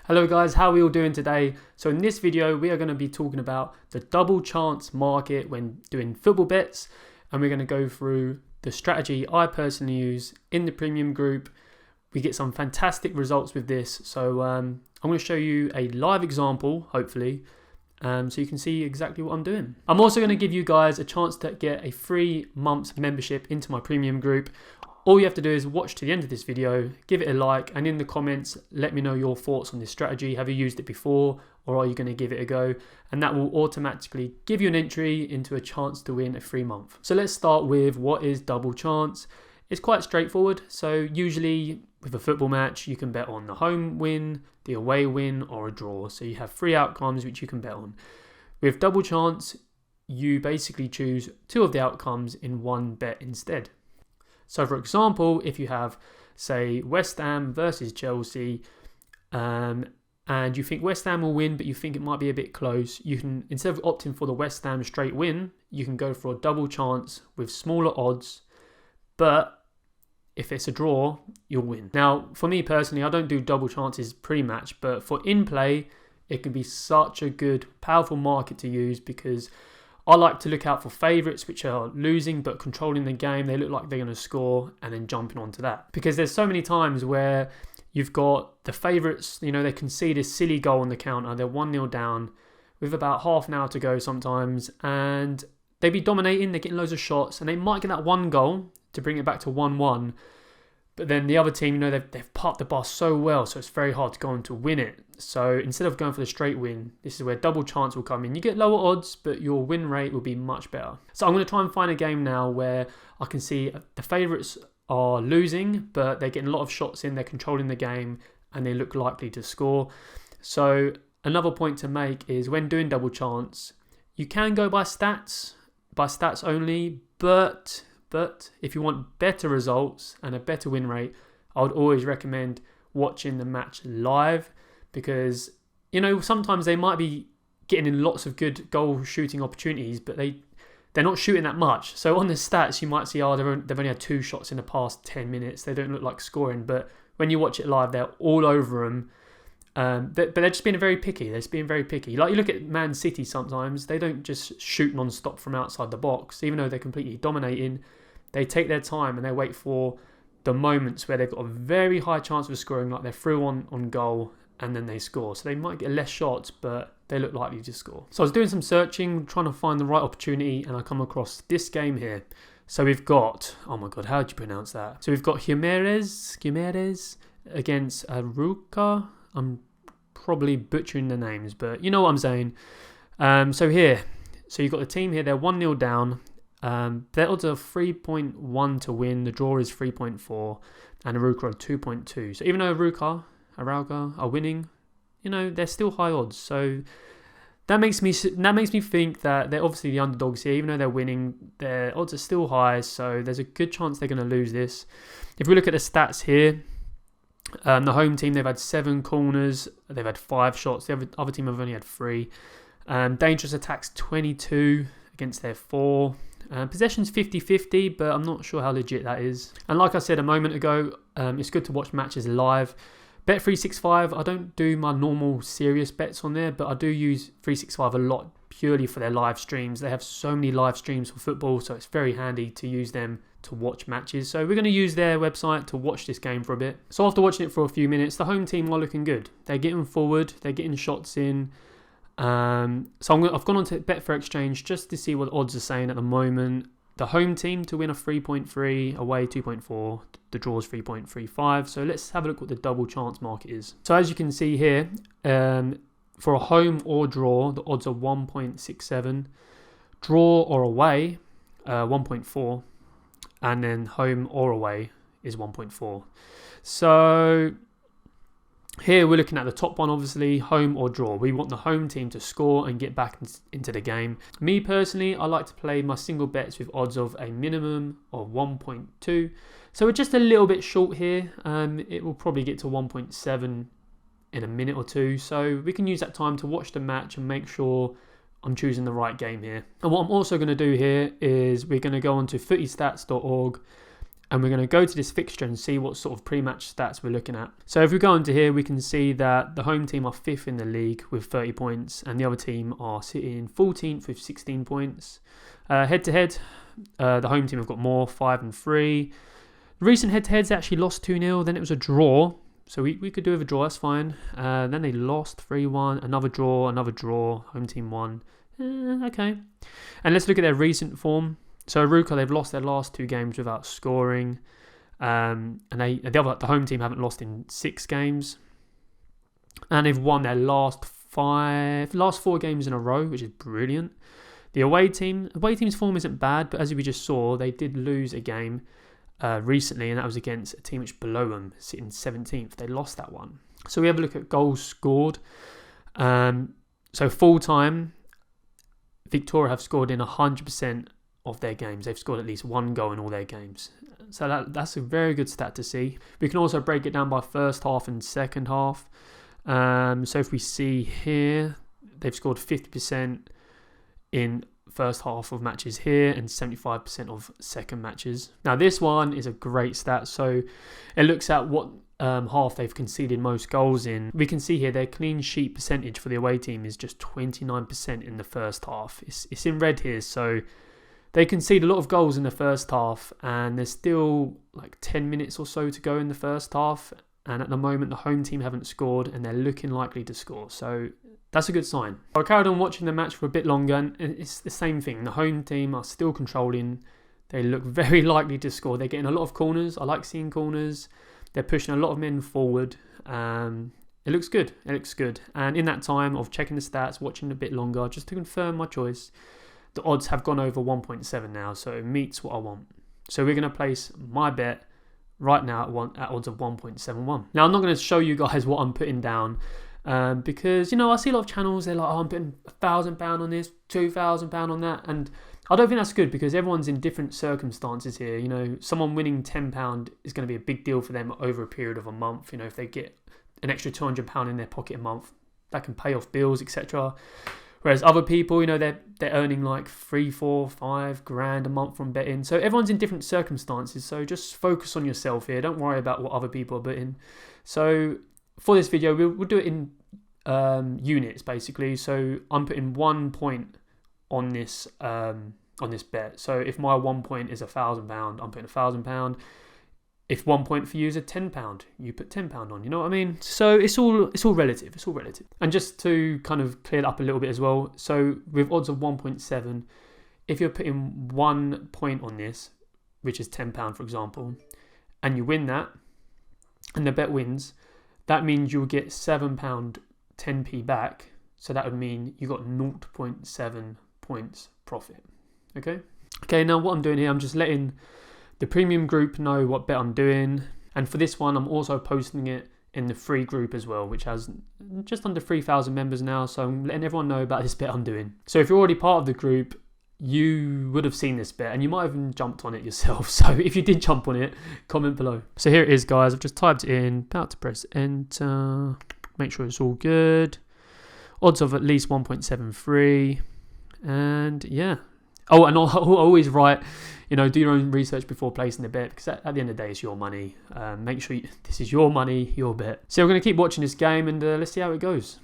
Hello guys, how are we all doing today? So in this video we are going to be talking about the double chance market when doing football bets, and we're going to go through the strategy I personally use in the premium group. We get some fantastic results with this, so I'm going to show you a live example hopefully, so you can see exactly what I'm doing. I'm also going to give you guys a chance to get a free month's membership into my premium group. All you have to do is watch to the end of this video, give it a like, and in the comments, let me know your thoughts on this strategy. Have you used it before, or are you going to give it a go? And that will automatically give you an entry into a chance to win a free month. So let's start with what is double chance. It's quite straightforward. So usually with a football match, you can bet on the home win, the away win, or a draw. So you have three outcomes which you can bet on. With double chance, you basically choose two of the outcomes in one bet instead. So for example, if you have, say, West Ham versus Chelsea, and you think West Ham will win, but you think it might be a bit close, you can, instead of opting for the West Ham straight win, you can go for a double chance with smaller odds, but if it's a draw, you'll win. Now, for me personally, I don't do double chances pre-match, but for Inplay, it can be such a good, powerful market to use because I like to look out for favourites which are losing but controlling the game. They look like they're going to score and then jumping onto that. Because there's so many times where you've got the favourites, you know, they concede a silly goal on the counter. They're 1-0 down with about half an hour to go sometimes. And they be dominating, they're getting loads of shots. And they might get that one goal to bring it back to 1-1. But then the other team, you know, they've parked the bar so well, so it's very hard to go on to win it. So instead of going for the straight win, this is where double chance will come in. You get lower odds, but your win rate will be much better. So I'm going to try and find a game now where I can see the favourites are losing, but they're getting a lot of shots in, they're controlling the game, and they look likely to score. So another point to make is when doing double chance, you can go by stats only, but if you want better results and a better win rate, I would always recommend watching the match live because, you know, sometimes they might be getting in lots of good goal shooting opportunities, but they're not shooting that much. So on the stats, you might see, they've only had 2 shots in the past 10 minutes. They don't look like scoring, but when you watch it live, they're all over them. But they're just being very picky. They're just being very picky. Like you look at Man City sometimes, they don't just shoot non-stop from outside the box, even though they're completely dominating. They take their time and they wait for the moments where they've got a very high chance of scoring, like they're through on goal and then they score. So they might get less shots, but they look likely to score. So I was doing some searching, trying to find the right opportunity, and I come across this game here. So we've got, oh my God, how do you pronounce that? So we've got Jimenez against Aruca. I'm probably butchering the names, but you know what I'm saying. So you've got the team here, they're 1-0 down. Their odds are 3.1 to win. The draw is 3.4, and Aruca are 2.2. So even though Aruca are winning, you know, they're still high odds. So that makes me think that they're obviously the underdogs here. Even though they're winning, their odds are still high. So there's a good chance they're going to lose this. If we look at the stats here, the home team, they've had 7 corners. They've had 5 shots. The other team have only had 3. Dangerous attacks 22 against their 4. Possession's 50-50, but I'm not sure how legit that is. And like I said a moment ago, it's good to watch matches live. Bet365, I don't do my normal serious bets on there, but I do use 365 a lot purely for their live streams. They have so many live streams for football, so it's very handy to use them to watch matches. So we're going to use their website to watch this game for a bit. So after watching it for a few minutes, the home team are looking good. They're getting forward, they're getting shots in. So I've gone on to Betfair Exchange just to see what odds are saying at the moment. The home team to win a 3.3, away 2.4, the draw is 3.35. So let's have a look what the double chance market is. So as you can see here, for a home or draw, the odds are 1.67. Draw or away, 1.4. And then home or away is 1.4. So here we're looking at the top one, obviously, home or draw. We want the home team to score and get back into the game. Me personally, I like to play my single bets with odds of a minimum of 1.2. So we're just a little bit short here. It will probably get to 1.7 in a minute or two. So we can use that time to watch the match and make sure I'm choosing the right game here. And what I'm also going to do here is we're going to go on to footystats.org and we're going to go to this fixture and see what sort of pre-match stats we're looking at. So if we go into here, we can see that the home team are 5th in the league with 30 points, and the other team are sitting 14th with 16 points. Head-to-head, the home team have got more, 5 and 3. Recent head-to-heads actually lost 2-0, then it was a draw. So we could do with a draw, that's fine. Then they lost 3-1, another draw, home team won. Okay. And let's look at their recent form. So Aruka, they've lost their last 2 games without scoring. And the home team haven't lost in 6 games. And they've won their last 4 games in a row, which is brilliant. The away team's form isn't bad, but as we just saw, they did lose a game recently, and that was against a team which below them, sitting 17th. They lost that one. So we have a look at goals scored. So full time, Victoria have scored in 100% of their games. They've scored at least 1 goal in all their games. So that's a very good stat to see. We can also break it down by first half and second half. So if we see here, they've scored 50% in first half of matches here and 75% of second matches. Now this one is a great stat. So it looks at what half they've conceded most goals in. We can see here their clean sheet percentage for the away team is just 29% in the first half. It's in red here, so they concede a lot of goals in the first half, and there's still like 10 minutes or so to go in the first half, and at the moment the home team haven't scored and they're looking likely to score, so that's a good sign. I carried on watching the match for a bit longer, and it's the same thing. The home team are still controlling. They look very likely to score. They're getting a lot of corners. I like seeing corners. They're pushing a lot of men forward. It looks good. And in that time of checking the stats, watching a bit longer, just to confirm my choice, the odds have gone over 1.7 now, so it meets what I want. So we're going to place my bet right now at odds of 1.71. Now I'm not going to show you guys what I'm putting down because, I see a lot of channels, they're like, I'm putting £1,000 on this, £2,000 on that, and I don't think that's good because everyone's in different circumstances here. Someone winning £10 is going to be a big deal for them over a period of a month. If they get an extra £200 in their pocket a month, that can pay off bills, etc. Whereas other people, they're earning like 3, 4, 5 grand a month from betting. So everyone's in different circumstances. So just focus on yourself here. Don't worry about what other people are betting. So for this video, we'll do it in units basically. So I'm putting 1 point on this bet. So if my 1 point is £1,000, I'm putting £1,000. If 1 point for you is £10, you put £10 on. You know what I mean? So it's all relative. And just to kind of clear it up a little bit as well. So with odds of 1.7, if you're putting 1 point on this, which is £10 for example, and you win that, and the bet wins, that means you'll get £7 10p back. So that would mean you got 0.7 points profit. Okay. Now what I'm doing here, I'm just letting the premium group know what bet I'm doing, and for this one I'm also posting it in the free group as well, which has just under 3,000 members now, so I'm letting everyone know about this bet I'm doing. So if you're already part of the group, you would have seen this bet and you might have even jumped on it yourself. So if you did jump on it, comment below. So here it is, guys. I've just typed it in, about to press enter, make sure it's all good. Odds of at least 1.73, and yeah. Oh, and I'll always write, do your own research before placing the bet, because at the end of the day, it's your money. Make sure this is your money, your bet. So we're going to keep watching this game, and let's see how it goes.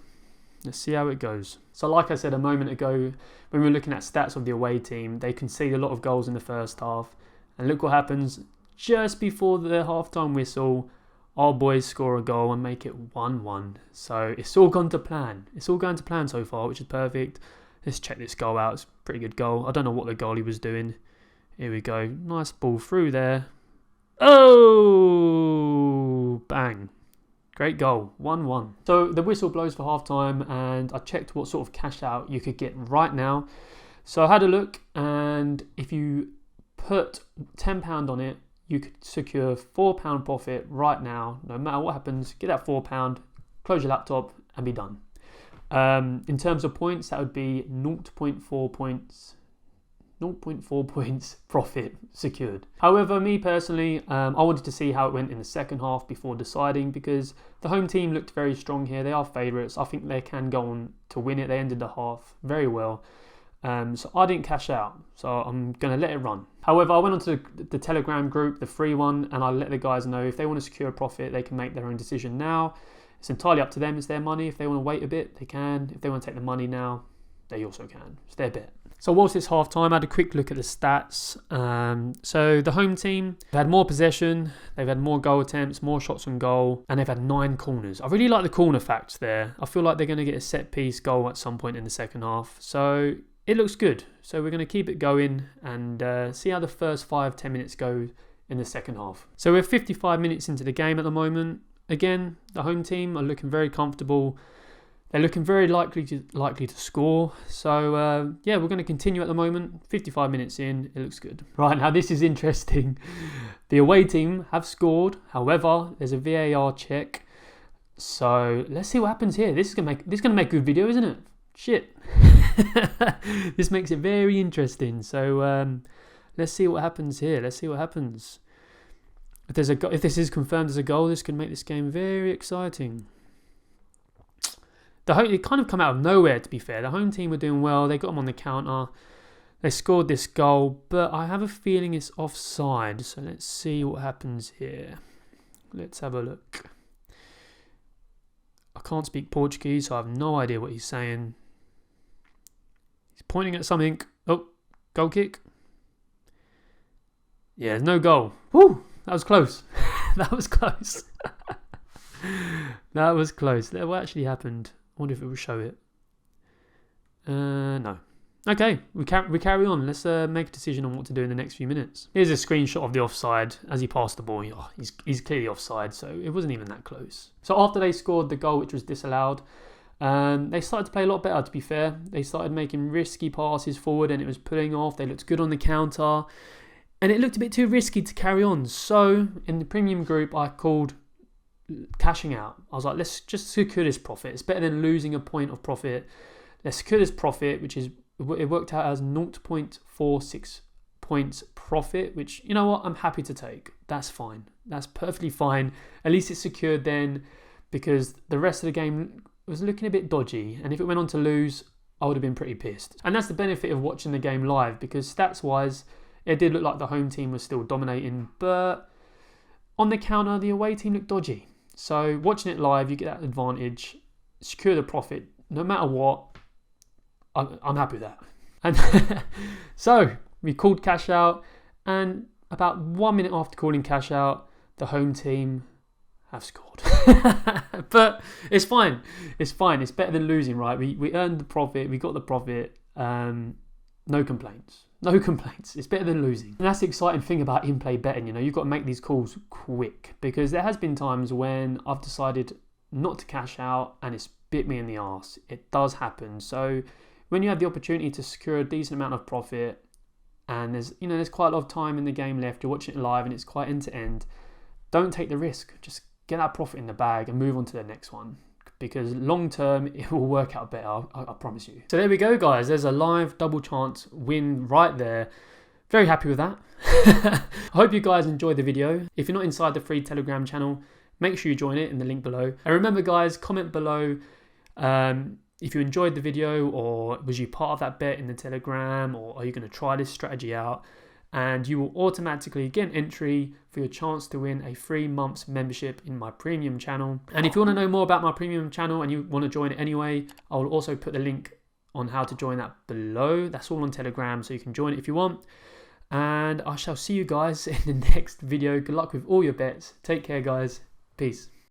So like I said a moment ago, when we were looking at stats of the away team, they concede a lot of goals in the first half. And look what happens just before the halftime whistle. Our boys score a goal and make it 1-1. So it's all gone to plan. It's all going to plan so far, which is perfect. Let's check this goal out. It's a pretty good goal. I don't know what the goalie was doing. Here we go. Nice ball through there. Oh! Bang. Great goal. 1-1. So the whistle blows for half time, and I checked what sort of cash out you could get right now. So I had a look, and if you put £10 on it, you could secure £4 profit right now. No matter what happens, get that £4, close your laptop, and be done. In terms of points, that would be 0.4 points profit secured. However, me personally, I wanted to see how it went in the second half before deciding, because the home team looked very strong here. They are favourites. I think they can go on to win it. They ended the half very well. So I didn't cash out, so I'm going to let it run. However, I went onto the Telegram group, the free one, and I let the guys know if they want to secure a profit, they can make their own decision now. It's entirely up to them. It's their money. If they want to wait a bit, they can. If they want to take the money now, they also can. It's their bet. So whilst it's half time, I had a quick look at the stats. So the home team, they've had more possession, they've had more goal attempts, more shots on goal, and they've had 9 corners. I really like the corner facts there. I feel like they're going to get a set piece goal at some point in the second half. So it looks good. So we're going to keep it going and see how the first 5-10 minutes go in the second half. So we're 55 minutes into the game at the moment. Again, the home team are looking very comfortable. They're looking very likely to score. So, yeah, we're going to continue at the moment. 55 minutes in, it looks good. Right, now this is interesting. The away team have scored. However, there's a VAR check. So, let's see what happens here. This is going to make a good video, isn't it? Shit. This makes it very interesting. So, let's see what happens here. Let's see what happens. If this is confirmed as a goal, this could make this game very exciting. It kind of come out of nowhere, to be fair. The home team were doing well. They got them on the counter. They scored this goal, but I have a feeling it's offside. So let's see what happens here. Let's have a look. I can't speak Portuguese, so I have no idea what he's saying. He's pointing at something. Oh, goal kick. Yeah, there's no goal. Woo! That was close. That was close. That was close. That what actually happened. I wonder if it will show it. No. Okay, we carry on. Let's make a decision on what to do in the next few minutes. Here's a screenshot of the offside as he passed the ball. Oh, he's clearly offside, so it wasn't even that close. So after they scored the goal, which was disallowed, they started to play a lot better, to be fair. They started making risky passes forward and it was pulling off. They looked good on the counter. And it looked a bit too risky to carry on. So in the premium group, I called cashing out. I was like, let's just secure this profit. It's better than losing a point of profit. Let's secure this profit, which is, it worked out as 0.46 points profit, which, you know what, I'm happy to take. That's fine. That's perfectly fine. At least it's secured then, because the rest of the game was looking a bit dodgy. And if it went on to lose, I would have been pretty pissed. And that's the benefit of watching the game live, because stats-wise, it did look like the home team was still dominating, but on the counter, the away team looked dodgy. So watching it live, you get that advantage, secure the profit, no matter what. I'm happy with that. And so we called cash out, and about 1 minute after calling cash out, the home team have scored. But it's fine. It's fine. It's better than losing, right? We earned the profit. We got the profit. No complaints. No complaints. It's better than losing. And that's the exciting thing about in-play betting. You know, you've got to make these calls quick, because there has been times when I've decided not to cash out and it's bit me in the arse. It does happen. So when you have the opportunity to secure a decent amount of profit and there's quite a lot of time in the game left, you're watching it live and it's quite end to end, don't take the risk. Just get that profit in the bag and move on to the next one, because long term it will work out better, I promise you. So there we go, guys. There's a live double chance win right there. Very happy with that. I hope you guys enjoyed the video. If you're not inside the free Telegram channel, make sure you join it in the link below. And remember, guys, comment below if you enjoyed the video, or was you part of that bet in the Telegram, or are you going to try this strategy out? And you will automatically get an entry for your chance to win a 3 months membership in my premium channel. And if you want to know more about my premium channel and you want to join it anyway, I will also put the link on how to join that below. That's all on Telegram, so you can join it if you want. And I shall see you guys in the next video. Good luck with all your bets. Take care, guys. Peace.